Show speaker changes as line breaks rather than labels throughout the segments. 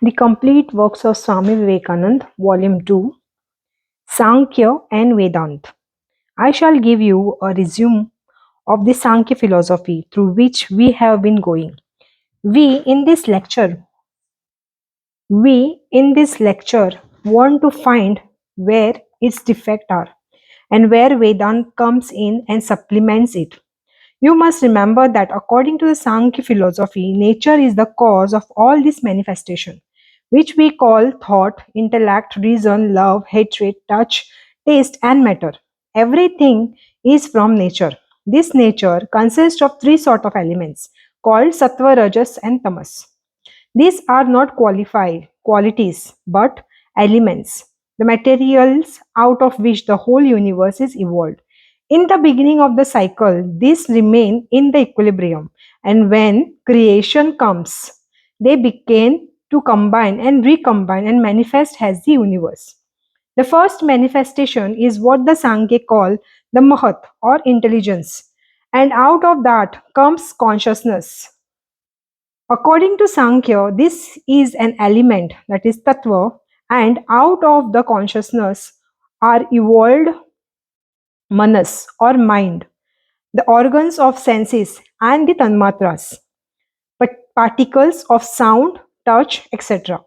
The complete works of Swami Vivekananda, Volume 2, Sankhya and Vedanta. I shall give you a resume of the Sankhya philosophy through which we have been going. We in this lecture, we in this lecture want to find where its defects are and where Vedanta comes in and supplements it. You must remember that according to the Sankhya philosophy, nature is the cause of all this manifestation, which we call thought, intellect, reason, love, hatred, touch, taste, and matter. Everything is from nature. This nature consists of three sort of elements called sattva, rajas, and tamas. These are not qualified qualities but elements, the materials out of which the whole universe is evolved. In the beginning of the cycle, these remain in the equilibrium, and when creation comes, they begin to combine and recombine and manifest as the universe. The first manifestation is what the Sankhya call the Mahat or intelligence, and out of that comes consciousness. According to Sankhya, this is an element that is tattva, and out of the consciousness are evolved manas or mind, the organs of senses, and the tanmatras, but particles of sound, touch, etc.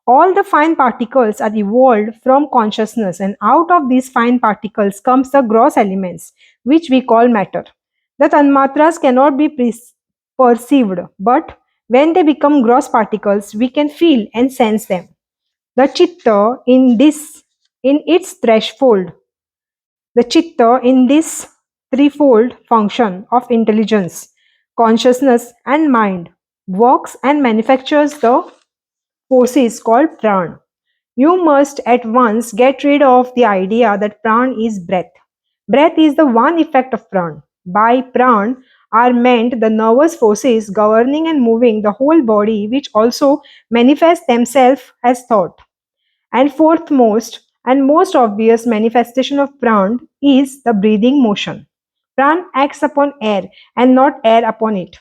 All the fine particles are evolved from consciousness, and out of these fine particles comes the gross elements, which we call matter. The tanmatras cannot be perceived, but when they become gross particles, we can feel and sense them. The chitta in its threshold, the chitta in this threefold function of intelligence, consciousness, and mind works and manufactures the forces called pran. You must at once get rid of the idea that pran is breath. Breath is the one effect of pran. By pran are meant the nervous forces governing and moving the whole body, which also manifest themselves as thought. And fourth most and most obvious manifestation of pran is the breathing motion. Pran acts upon air and not air upon it.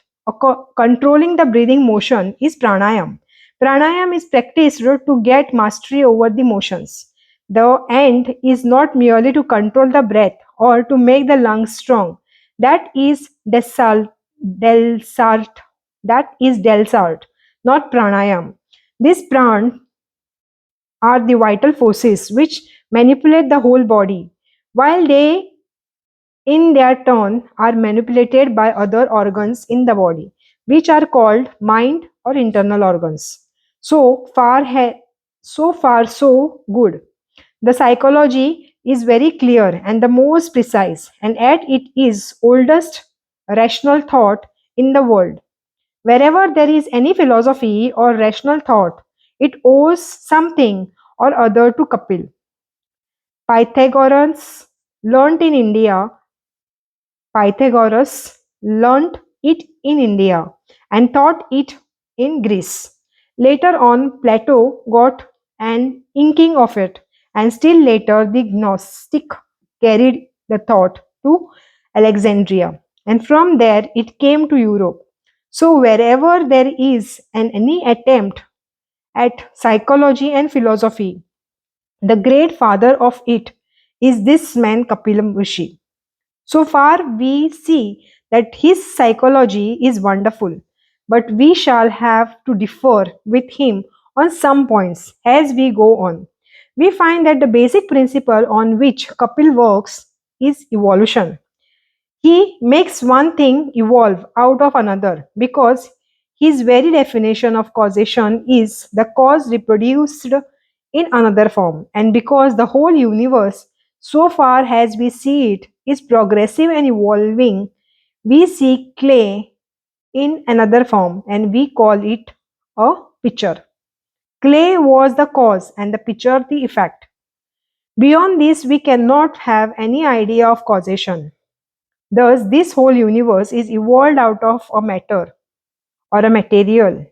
Controlling the breathing motion is pranayam. Pranayam is practiced to get mastery over the motions. The end is not merely to control the breath or to make the lungs strong. That is delsart. That is delsart, not pranayam. This pran are the vital forces which manipulate the whole body, while they, in their turn, are manipulated by other organs in the body, which are called mind or internal organs. So far, so good. The psychology is very clear and the most precise, and yet it is oldest rational thought in the world. Wherever there is any philosophy or rational thought, it owes something or other to Kapil. Pythagoras learnt in India. Pythagoras learnt it in India and taught it in Greece. Later on, Plato got an inking of it, and still later, the Gnostic carried the thought to Alexandria, and from there it came to Europe. So, wherever there is any attempt at psychology and philosophy, the great father of it is this man Kapilam Rishi. So far, we see that his psychology is wonderful, but we shall have to differ with him on some points as we go on. We find that the basic principle on which Kapil works is evolution. He makes one thing evolve out of another because his very definition of causation is the cause reproduced in another form, and because the whole universe, so far as we see it, is progressive and evolving, we see clay in another form and we call it a pitcher. Clay was the cause and the pitcher the effect. Beyond this, we cannot have any idea of causation. Thus, this whole universe is evolved out of a matter or a material,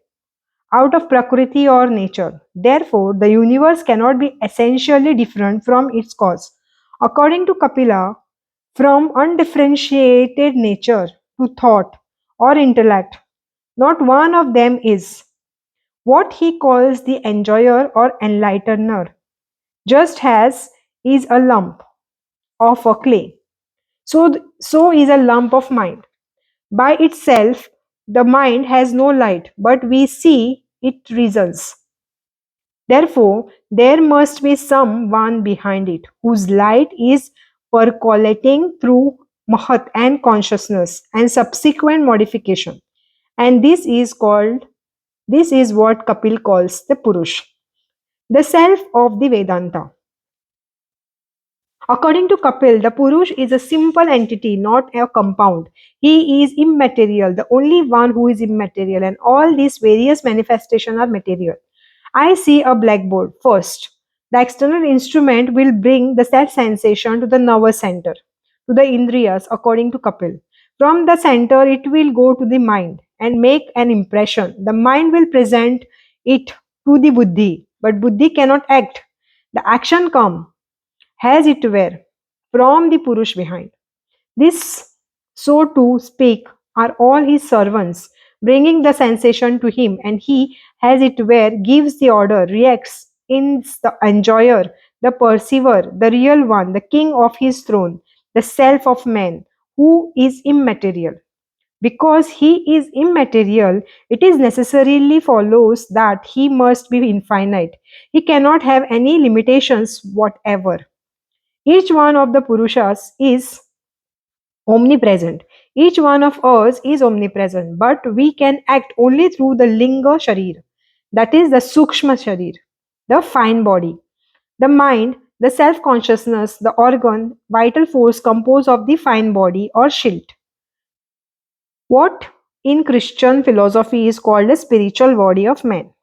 out of Prakriti or nature. Therefore, the universe cannot be essentially different from its cause. According to Kapila, from undifferentiated nature to thought or intellect, not one of them is. what he calls the enjoyer or enlightener, just as is a lump of a clay. So is a lump of mind. By itself, the mind has no light, but we see it reasons. Therefore, there must be someone behind it whose light is percolating through Mahat and consciousness and subsequent modification. And this is what Kapil calls the Purush, the self of the Vedanta. According to Kapil, the Purush is a simple entity, not a compound. He is immaterial, the only one who is immaterial, and all these various manifestations are material. I see a blackboard first. The external instrument will bring the that sensation to the nervous center, to the indriyas, according to Kapil. From the center, it will go to the mind and make an impression. The mind will present it to the buddhi, but buddhi cannot act. The action come as it were, from the Purush behind. This, so to speak, are all his servants, bringing the sensation to him, and he, as it were, gives the order, reacts, is the enjoyer, the perceiver, the real one, the king of his throne, the self of man, who is immaterial. Because he is immaterial, it is necessarily follows that he must be infinite. He cannot have any limitations whatever. Each one of the Purushas is omnipresent. Each one of us is omnipresent, but we can act only through the Linga Sharir, that is the Sukshma Sharir, the fine body, the mind, the self consciousness, the organ, vital force composed of the fine body or shield. What in Christian philosophy is called the spiritual body of man.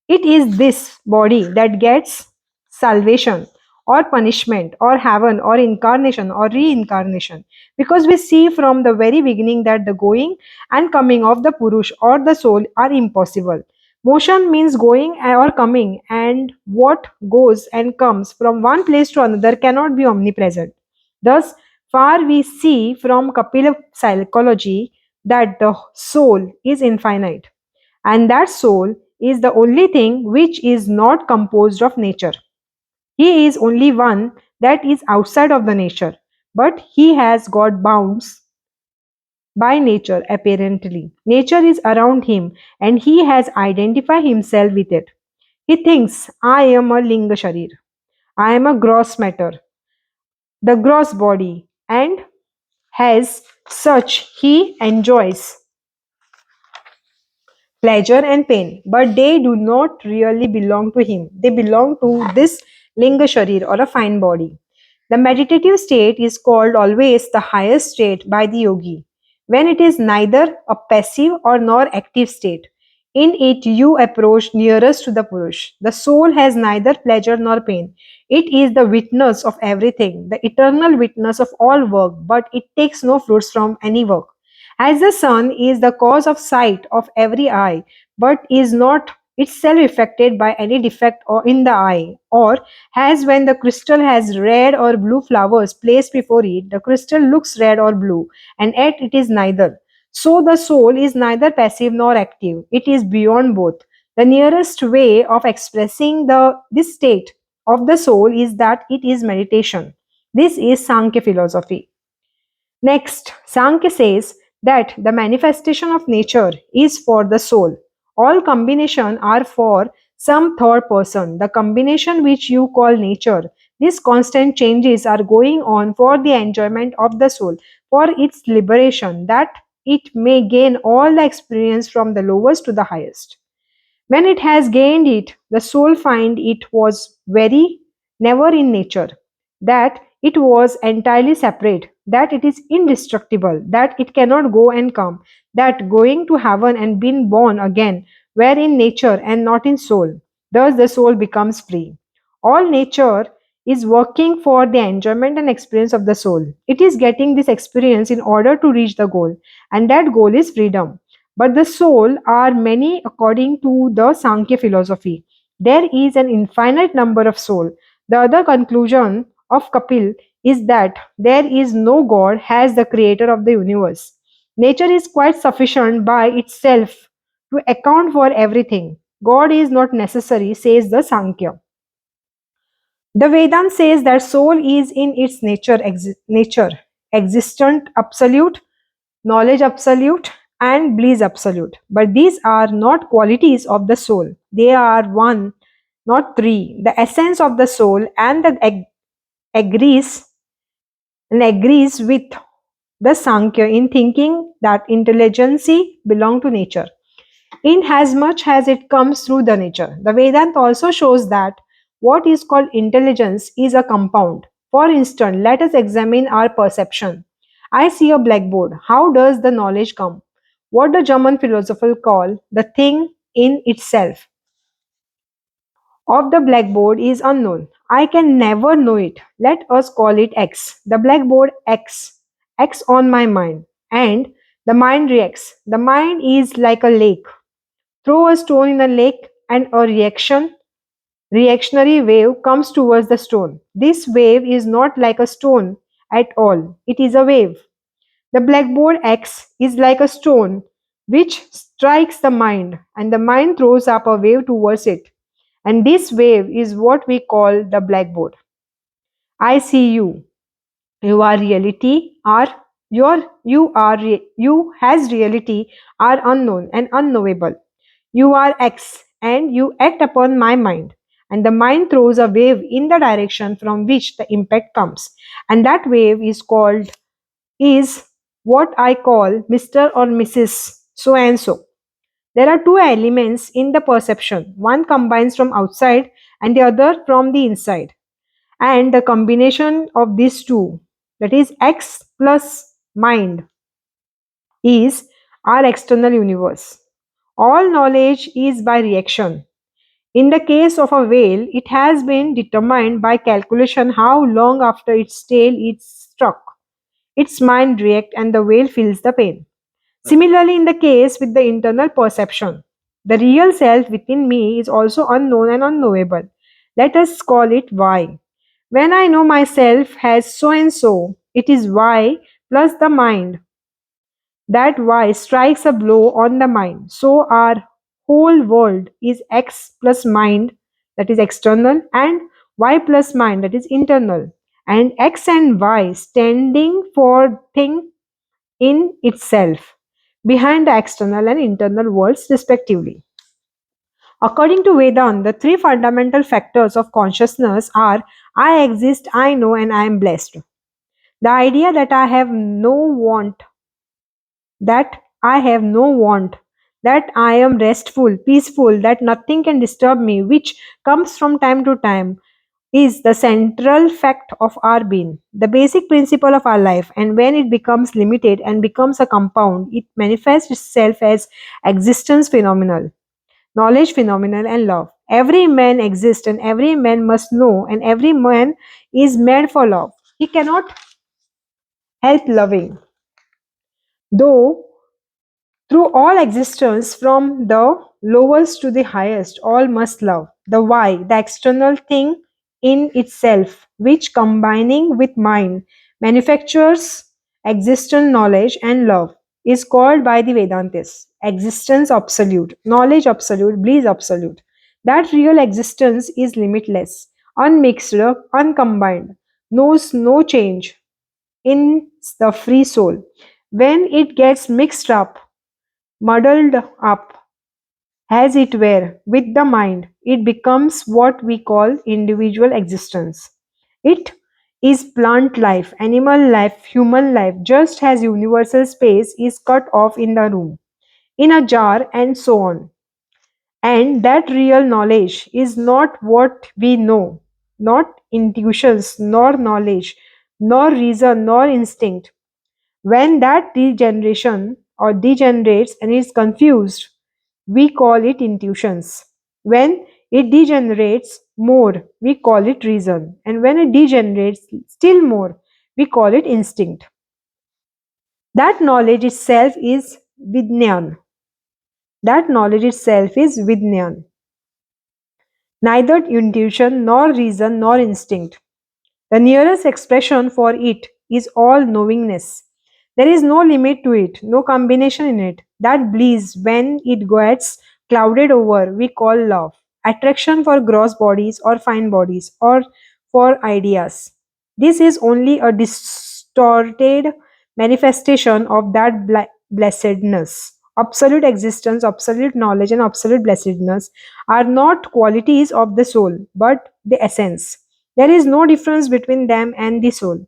It is this body that gets salvation or punishment or heaven or incarnation or reincarnation, because we see from the very beginning that the going and coming of the Purush or the soul are impossible. Motion means going or coming, and what goes and comes from one place to another cannot be omnipresent. Thus far, we see from Kapila psychology that the soul is infinite, and that soul is the only thing which is not composed of nature. He is only one that is outside of the nature, but he has got bounds by nature apparently. Nature is around him and he has identified himself with it. He thinks, I am a linga sharir, I am a gross matter, the gross body, and as such he enjoys pleasure and pain, but they do not really belong to him. They belong to this linga sharir or a fine body. The meditative state is called always the highest state by the yogi, when it is neither a passive or nor active state. In it, you approach nearest to the Purush. The soul has neither pleasure nor pain. It is the witness of everything, the eternal witness of all work, but it takes no fruits from any work. As the sun is the cause of sight of every eye, but is not itself affected by any defect or in the eye, or as when the crystal has red or blue flowers placed before it, the crystal looks red or blue, and yet it is neither. So the soul is neither passive nor active. It is beyond both. The nearest way of expressing this state of the soul is that it is meditation. This is Sankhya philosophy. Next, Sankhya says that the manifestation of nature is for the soul. All combination are for some third person. The combination which you call nature, these constant changes are going on for the enjoyment of the soul, for its liberation, that it may gain all the experience from the lowest to the highest. When it has gained it, the soul find it was very never in nature, that it was entirely separate, that it is indestructible, that it cannot go and come, that going to heaven and being born again were in nature and not in soul. Thus the soul becomes free. All nature is working for the enjoyment and experience of the soul. It is getting this experience in order to reach the goal, and that goal is freedom. But the soul are many according to the Sankhya philosophy. There is an infinite number of soul. The other conclusion of Kapil is that there is no God as the creator of the universe. Nature is quite sufficient by itself to account for everything. God is not necessary, says the Sankhya. The Vedanta says that soul is in its nature existent absolute, knowledge absolute, and bliss absolute. But these are not qualities of the soul. They are one, not three. The essence of the soul and the agrees agrees with the Sankhya in thinking that intelligence belong to nature, in as much as it comes through the nature. The Vedanta also shows that what is called intelligence is a compound. For instance, let us examine our perception. I see a blackboard. How does the knowledge come? What the German philosopher call the thing in itself of the blackboard is unknown. I can never know it. Let us call it X. The blackboard X. X on my mind. And the mind reacts. The mind is like a lake. Throw a stone in a lake and a reactionary wave comes towards the stone. This wave is not like a stone at all. It is a wave. The blackboard X is like a stone which strikes the mind, and the mind throws up a wave towards it. And this wave is what we call the blackboard. I see you. You are reality are you has reality are unknown and unknowable. You are X and you act upon my mind. And the mind throws a wave in the direction from which the impact comes. And that wave is what I call Mr. or Mrs. So and so. There are two elements in the perception. One combines from outside and the other from the inside. And the combination of these two, that is X plus mind, is our external universe. All knowledge is by reaction. In the case of a whale, it has been determined by calculation how long after its tail is struck. Its mind reacts and the whale feels the pain. Similarly, in the case with the internal perception, the real self within me is also unknown and unknowable. Let us call it Y. When I know myself as so and so, it is Y plus the mind. That Y strikes a blow on the mind. So our whole world is X plus mind, that is external, and Y plus mind, that is internal. And X and Y standing for thing in itself, behind the external and internal worlds respectively. According to Vedanta, the three fundamental factors of consciousness are I exist, I know, and I am blessed. The idea that that I have no want, that I am restful, peaceful, that nothing can disturb me, which comes from time to time, is the central fact of our being, the basic principle of our life. And when it becomes limited and becomes a compound, it manifests itself as existence phenomenal, knowledge phenomenal, and love. Every man exists, and every man must know, and every man is made for love. He cannot help loving, though through all existence, from the lowest to the highest, all must love. The why, the external thing in itself, which combining with mind, manufactures existent knowledge and love, is called by the Vedantists existence absolute, knowledge absolute, bliss absolute. That real existence is limitless, unmixed, uncombined, knows no change in the free soul. When it gets mixed up, muddled up, as it were, with the mind, it becomes what we call individual existence. It is plant life, animal life, human life, just as universal space is cut off in the room, in a jar, and so on. And that real knowledge is not what we know, not intuitions, nor knowledge, nor reason, nor instinct. When that degeneration or degenerates and is confused, we call it intuitions. When it degenerates more, we call it reason. And when it degenerates still more, we call it instinct. That knowledge itself is Vijnan. That knowledge itself is Vijnan. Neither intuition, nor reason, nor instinct. The nearest expression for it is all knowingness. There is no limit to it, no combination in it. That bliss, when it gets clouded over we call love. Attraction for gross bodies or fine bodies or for ideas. This is only a distorted manifestation of that blessedness. Absolute existence, absolute knowledge, and absolute blessedness are not qualities of the soul, but the essence. There is no difference between them and the soul.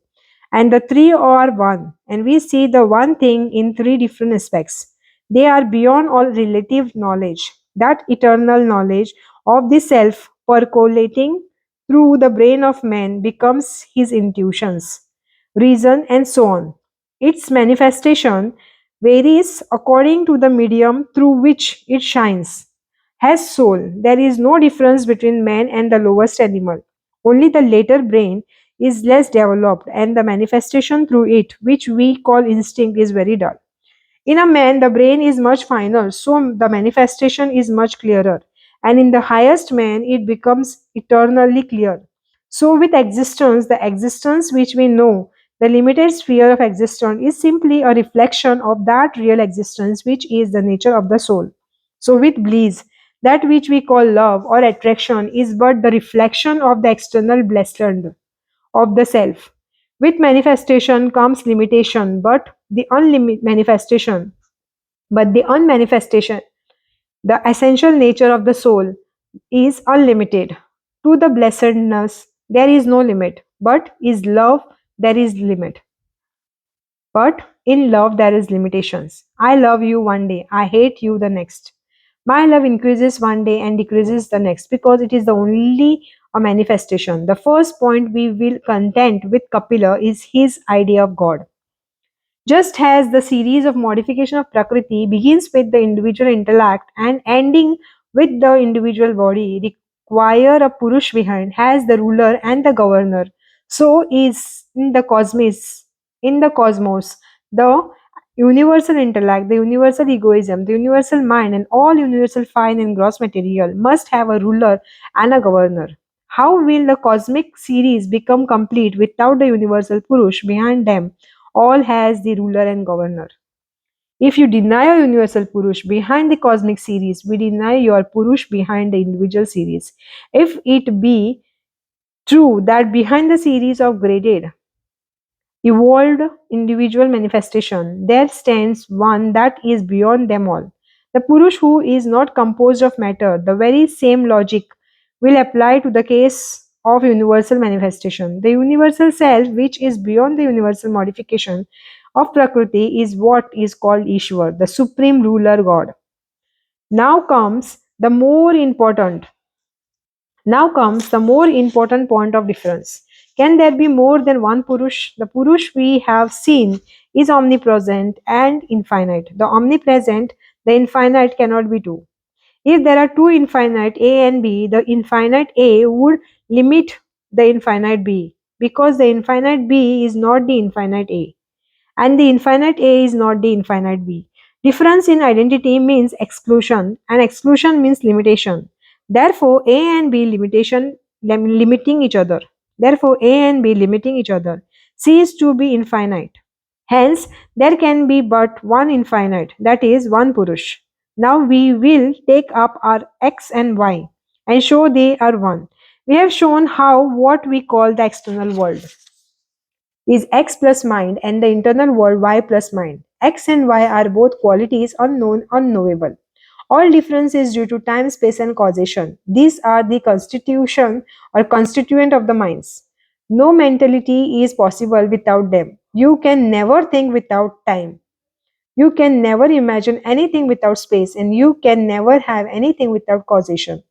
And the three are one, and we see the one thing in three different aspects. They are beyond all relative knowledge, that eternal knowledge of the self percolating through the brain of man becomes his intuitions, reason, and so on. Its manifestation varies according to the medium through which it shines. Has soul, there is no difference between man and the lowest animal. Only the later brain is less developed, and the manifestation through it, which we call instinct, is very dull. In a man, the brain is much finer, so the manifestation is much clearer. And in the highest man, it becomes eternally clear. So, with existence, the existence which we know, the limited sphere of existence, is simply a reflection of that real existence which is the nature of the soul. So, with bliss, that which we call love or attraction is but the reflection of the external blessedness of the self. With manifestation comes limitation, but the unmanifestation, the essential nature of the soul is unlimited. To the blessedness, there is no limit, but is love, there is limit. But in love, there is limitations. I love you one day, I hate you the next. My love increases one day and decreases the next because it is the only a manifestation. The first point we will content with Kapila is his idea of God. Just as the series of modification of Prakriti begins with the individual intellect and ending with the individual body, require a Purush behind, as the ruler and the governor, so is in the cosmos, the universal intellect, the universal egoism, the universal mind, and all universal fine and gross material must have a ruler and a governor. How will the cosmic series become complete without the universal Purush behind them? All has the ruler and governor. If you deny a universal Purush behind the cosmic series, we deny your Purush behind the individual series. If it be true that behind the series of graded, evolved individual manifestation, there stands one that is beyond them all. The Purush who is not composed of matter, the very same logic will apply to the case of universal manifestation. The universal self, which is beyond the universal modification of Prakriti, is what is called Ishwar, the supreme ruler God. Now comes the more important now comes the more important point of difference. Can there be more than one Purush? The Purush we have seen is omnipresent and infinite. The omnipresent, the infinite cannot be two. If there are two infinite A and B, the infinite A would limit the infinite B because the infinite B is not the infinite A and the infinite A is not the infinite B. Difference in identity means exclusion, and exclusion means limitation. Therefore, A and B limiting each other. Therefore, A and B limiting each other cease to be infinite. Hence, there can be but one infinite, that is, one Purush. Now we will take up our X and Y and show they are one. We have shown how what we call the external world is X plus mind and the internal world Y plus mind. X and Y are both qualities unknown, unknowable. All difference is due to time, space, and causation. These are the constitution or constituent of the minds. No mentality is possible without them. You can never think without time. You can never imagine anything without space, and you can never have anything without causation.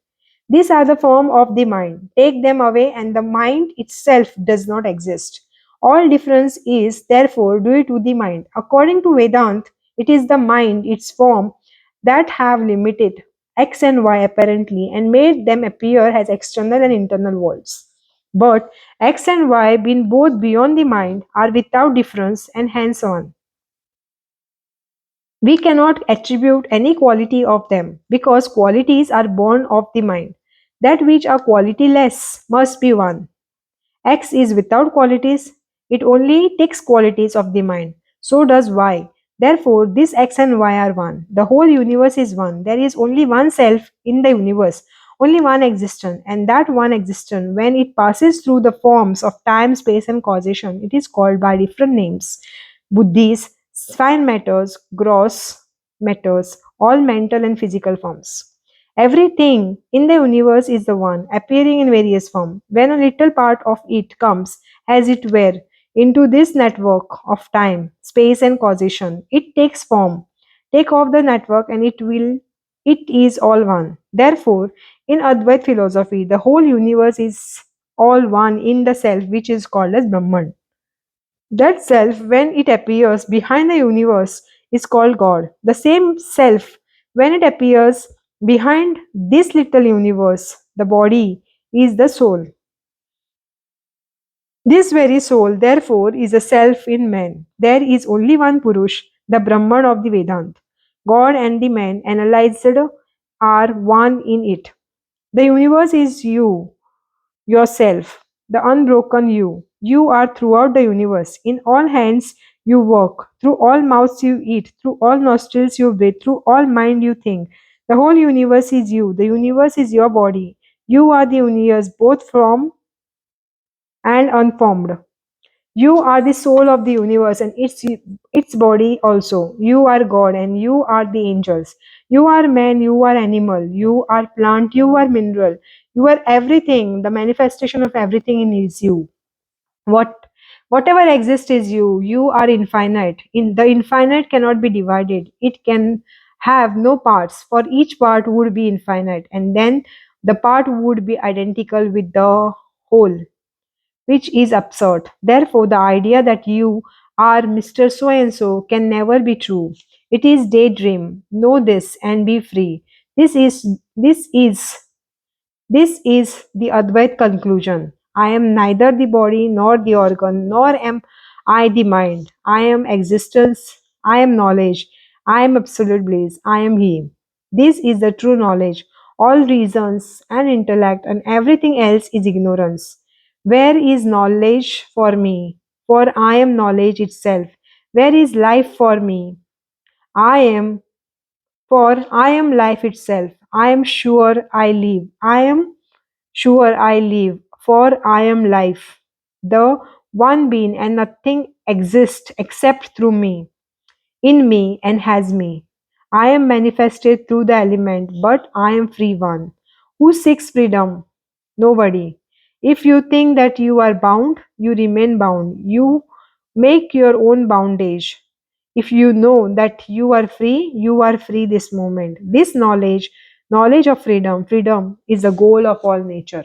These are the form of the mind. Take them away, and the mind itself does not exist. All difference is therefore due to the mind. According to Vedanta, it is the mind, its form, that have limited X and Y apparently and made them appear as external and internal worlds. But X and Y, being both beyond the mind, are without difference and hence on. We cannot attribute any quality of them because qualities are born of the mind. That which are qualityless must be one. X is without qualities, it only takes qualities of the mind. So does Y. Therefore, this X and Y are one. The whole universe is one. There is only one self in the universe, only one existence, and that one existence, when it passes through the forms of time, space, and causation, it is called by different names: buddhis, fine matters, gross matters, all mental and physical forms. Everything in the universe is the one, appearing in various forms. When a little part of it comes, as it were, into this network of time, space, and causation, it takes form. Take off the network and it is all one. Therefore, in Advait philosophy, the whole universe is all one in the self, which is called as Brahman. That self, when it appears behind the universe, is called God. The same self, when it appears behind this little universe, the body, is the soul. This very soul, therefore, is a self in man. There is only one Purush, the Brahman of the Vedanta. God and the man analyzed are one in it. The universe is you, yourself, the unbroken you. You are throughout the universe. In all hands you work, through all mouths you eat, through all nostrils you breathe, through all mind you think. The whole universe is you. The universe is your body. You are the universe, both formed and unformed. You are the soul of the universe and its body also. You are God and you are the angels. You are man, you are animal, you are plant, you are mineral. You are everything. The manifestation of everything in is you. What whatever exists is you. You are infinite. In the infinite cannot be divided. It can have no parts. For each part would be infinite, and then the part would be identical with the whole, which is absurd. Therefore, the idea that you are Mr. So and so can never be true. It is daydream. Know this and be free. This is the Advait conclusion. I am neither the body nor the organ, nor am I the mind. I am existence. I am knowledge. I am absolute bliss. I am He. This is the true knowledge. All reasons and intellect and everything else is ignorance. Where is knowledge for me? For I am knowledge itself. Where is life for me? I am, for I am life itself. I am sure I live. I am sure I live, for I am life. The one being and nothing exists except through me, in me and has me. I am manifested through the element, but I am free one. Who seeks freedom? Nobody. If you think that you are bound, you remain bound. You make your own bondage. If you know that you are free this moment. This knowledge, knowledge of freedom, freedom is the goal of all nature.